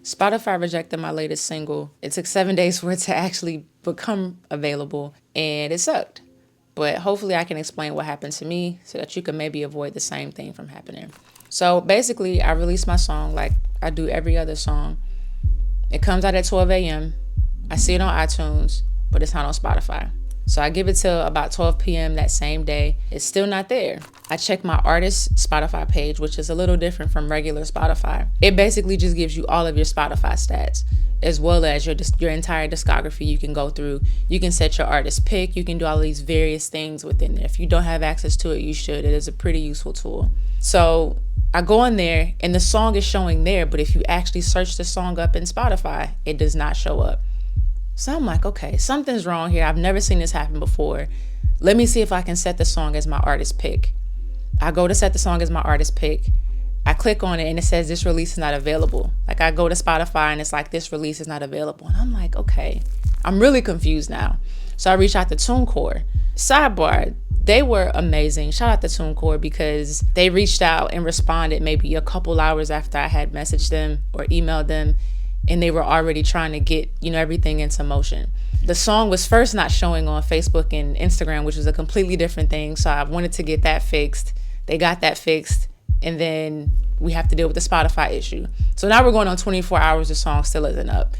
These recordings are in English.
Spotify rejected my latest single. It took 7 days for it to actually become available, and it sucked. But hopefully I can explain what happened to me so that you can maybe avoid the same thing from happening. So basically, I released my song like I do every other song. It comes out at 12 a.m. I see it on iTunes, but it's not on Spotify. So I give it till about 12 p.m. that same day. It's still not there. I check my artist Spotify page, which is a little different from regular Spotify. It basically just gives you all of your Spotify stats, as well as your entire discography you can go through. You can set your artist pick. You can do all these various things within there. If you don't have access to it, you should. It is a pretty useful tool. So I go in there and the song is showing there, but if you actually search the song up in Spotify, it does not show up. So I'm like, okay, something's wrong here. I've never seen this happen before. Let me see if I can set the song as my artist pick. I go to set the song as my artist pick. I click on it and it says this release is not available. Like I go to Spotify and it's like this release is not available. And I'm like, okay, I'm really confused now. So I reach out to Tunecore. Sidebar, they were amazing. Shout out to Tunecore because they reached out and responded maybe a couple hours after I had messaged them or emailed them. And they were already trying to get, everything into motion. The song was first not showing on Facebook and Instagram, which was a completely different thing. So I wanted to get that fixed. They got that fixed. And then we have to deal with the Spotify issue. So now we're going on 24 hours. The song still isn't up.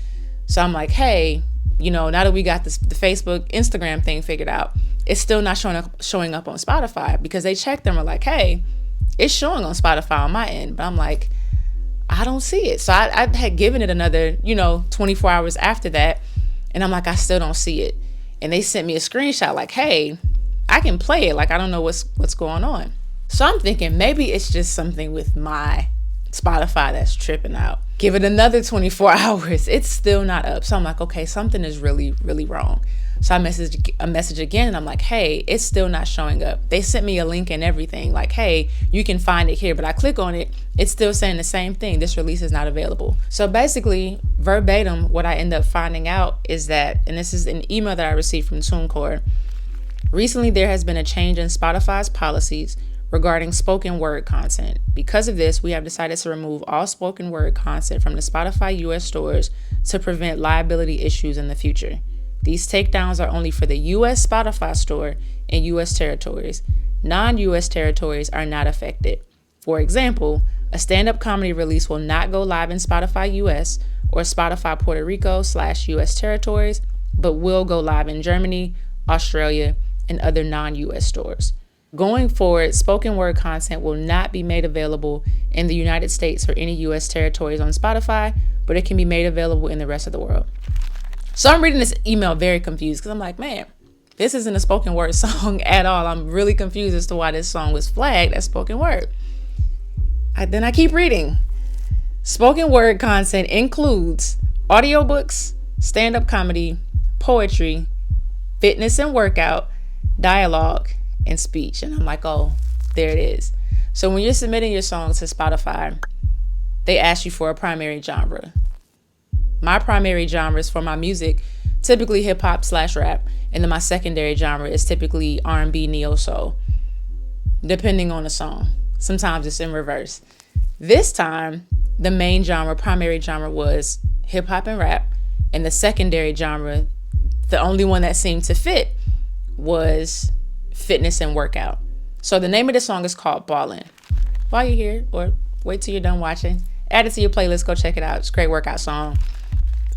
So I'm like, hey, now that we got the Facebook, Instagram thing figured out, it's still not showing up on Spotify because they checked them and were like, hey, it's showing on Spotify on my end. But I'm like, I don't see it. So I had given it another, 24 hours after that. And I'm like, I still don't see it. And they sent me a screenshot like, hey, I can play it. Like, I don't know what's going on. So I'm thinking maybe it's just something with my Spotify that's tripping out. Give it another 24 hours. It's still not up. So I'm like, okay, something is really, really wrong. So I message again and I'm like, hey, it's still not showing up. They sent me a link and everything like, hey, you can find it here. But I click on it. It's still saying the same thing. This release is not available. So basically, verbatim, what I end up finding out is that, and this is an email that I received from Tunecore, recently there has been a change in Spotify's policies regarding spoken word content. Because of this, we have decided to remove all spoken word content from the Spotify US stores to prevent liability issues in the future. These takedowns are only for the US Spotify store and US territories. Non-US territories are not affected. For example, a stand-up comedy release will not go live in Spotify US or Spotify Puerto Rico / US territories, but will go live in Germany, Australia, and other non-US stores. Going forward, spoken word content will not be made available in the United States or any US territories on Spotify, but it can be made available in the rest of the world. So I'm reading this email very confused because I'm like, man, this isn't a spoken word song at all. I'm really confused as to why this song was flagged as spoken word. Then I keep reading. Spoken word content includes audiobooks, stand-up comedy, poetry, fitness and workout, dialogue, and speech. And I'm like, oh, there it is. So when you're submitting your song to Spotify, they ask you for a primary genre. My primary genres for my music, typically hip hop / rap. And then my secondary genre is typically R&B, neo soul, depending on the song. Sometimes it's in reverse. This time, the main genre, primary genre was hip hop and rap. And the secondary genre, the only one that seemed to fit was fitness and workout. So the name of the song is called Ballin'. While you're here, or wait till you're done watching, add it to your playlist, go check it out. It's a great workout song,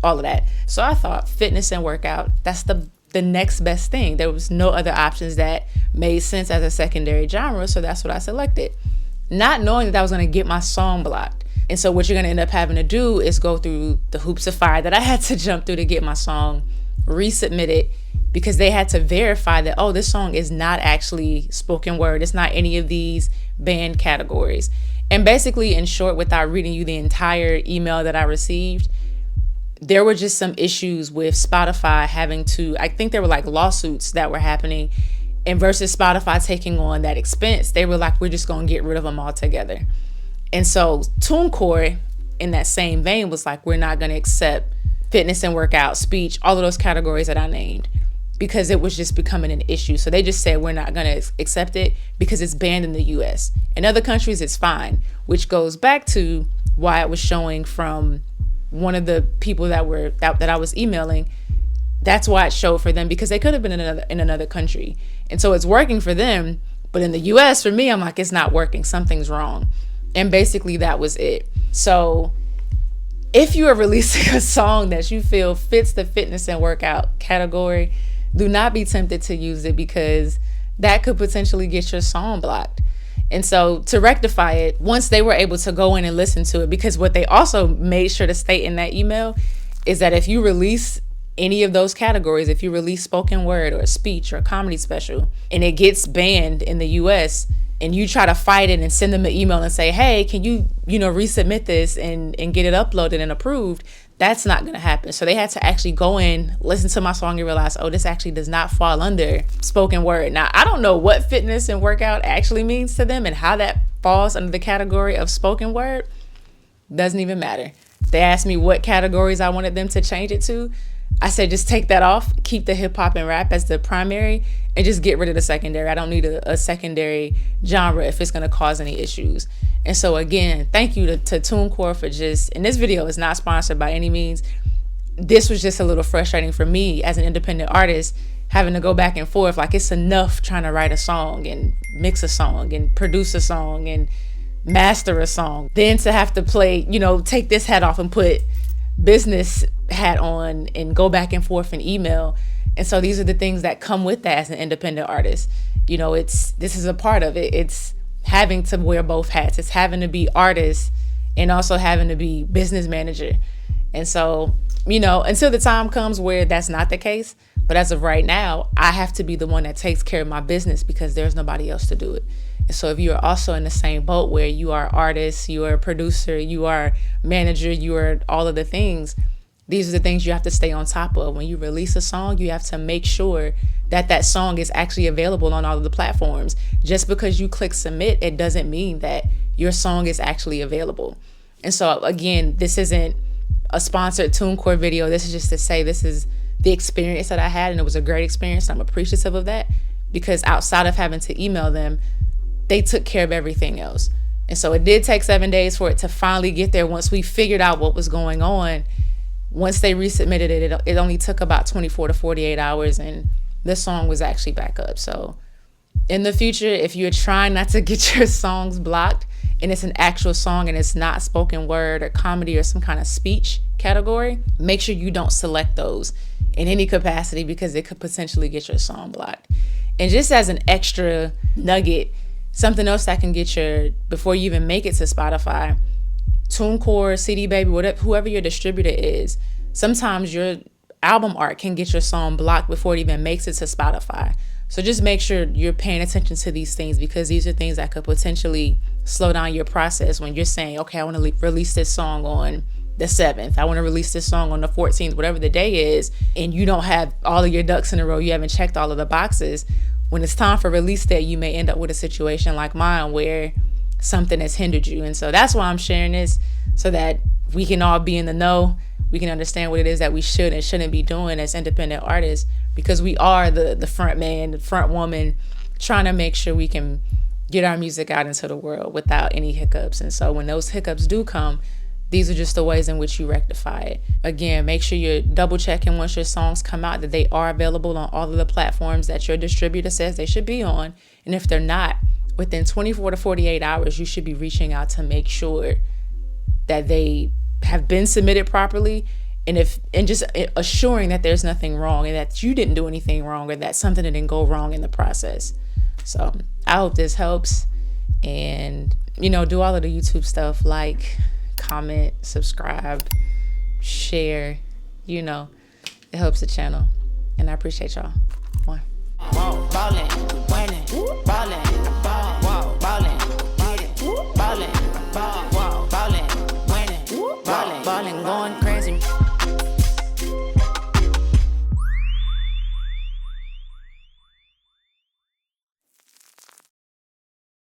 all of that. So I thought fitness and workout, that's the next best thing. There was no other options that made sense as a secondary genre, so that's what I selected. Not knowing that I was going to get my song blocked. And so what you're going to end up having to do is go through the hoops of fire that I had to jump through to get my song resubmitted, because they had to verify that, oh, this song is not actually spoken word. It's not any of these banned categories. And basically, in short, without reading you the entire email that I received, there were just some issues with Spotify having to, I think there were like lawsuits that were happening, and versus Spotify taking on that expense, they were like, we're just going to get rid of them altogether. And so Tunecore, in that same vein, was like, we're not going to accept fitness and workout, speech, all of those categories that I named, because it was just becoming an issue. So they just said, we're not going to accept it because it's banned in the US. In other countries, it's fine, which goes back to why it was showing from one of the people that I was emailing, that's why it showed for them, because they could have been in another country. And so it's working for them, but in the US for me, I'm like, it's not working. Something's wrong. And basically that was it. So if you are releasing a song that you feel fits the fitness and workout category, do not be tempted to use it, because that could potentially get your song blocked. And so to rectify it, once they were able to go in and listen to it, because what they also made sure to state in that email is that if you release any of those categories, if you release spoken word or a speech or a comedy special and it gets banned in the US, and you try to fight it and send them an email and say, hey, can you resubmit this and get it uploaded and approved, that's not going to happen. So they had to actually go in, listen to my song, and realize, oh, this actually does not fall under spoken word. Now, I don't know what fitness and workout actually means to them and how that falls under the category of spoken word. Doesn't even matter. They asked me what categories I wanted them to change it to. I said, just take that off, keep the hip hop and rap as the primary, and just get rid of the secondary. I don't need a secondary genre if it's going to cause any issues. And so again, thank you to Tunecore for and this video is not sponsored by any means. This was just a little frustrating for me as an independent artist, having to go back and forth. Like, it's enough trying to write a song and mix a song and produce a song and master a song. Then to have to play, take this hat off and put business hat on and go back and forth and email. And so these are the things that come with that as an independent artist. This is a part of it. It's having to wear both hats. It's having to be artist and also having to be business manager. And so, until the time comes where that's not the case, but as of right now, I have to be the one that takes care of my business because there's nobody else to do it. And so if you are also in the same boat where you are artist, you are a producer, you are manager, you are all of the things, these are the things you have to stay on top of. When you release a song, you have to make sure that that song is actually available on all of the platforms. Just because you click submit, it doesn't mean that your song is actually available. And so again, this isn't a sponsored Tunecore video. This is just to say this is the experience that I had, and it was a great experience. I'm appreciative of that, because outside of having to email them, they took care of everything else. And so it did take 7 days for it to finally get there. Once we figured out what was going on, once they resubmitted it, it only took about 24 to 48 hours, and the song was actually back up. So in the future, if you're trying not to get your songs blocked and it's an actual song and it's not spoken word or comedy or some kind of speech category, make sure you don't select those in any capacity, because it could potentially get your song blocked. And just as an extra nugget, something else that can get before you even make it to Spotify, Tunecore, CD Baby, whatever, whoever your distributor is, sometimes your album art can get your song blocked before it even makes it to Spotify. So just make sure you're paying attention to these things, because these are things that could potentially slow down your process when you're saying, okay, I want to release this song on the 7th. I want to release this song on the 14th, whatever the day is, and you don't have all of your ducks in a row. You haven't checked all of the boxes. When it's time for release day, you may end up with a situation like mine where something has hindered you. And so that's why I'm sharing this, so that we can all be in the know. We can understand what it is that we should and shouldn't be doing as independent artists, because we are the front man, the front woman, trying to make sure we can get our music out into the world without any hiccups. And so when those hiccups do come, these are just the ways in which you rectify it. Again, make sure you're double checking once your songs come out that they are available on all of the platforms that your distributor says they should be on. And if they're not, within 24 to 48 hours, you should be reaching out to make sure that they have been submitted properly, and just assuring that there's nothing wrong and that you didn't do anything wrong, or that something didn't go wrong in the process. So I hope this helps, and do all of the YouTube stuff, like, comment, subscribe, share. It helps the channel, and I appreciate y'all. One. Ballin', winning, ballin', ballin', ballin', ballin', winning, ballin', going crazy.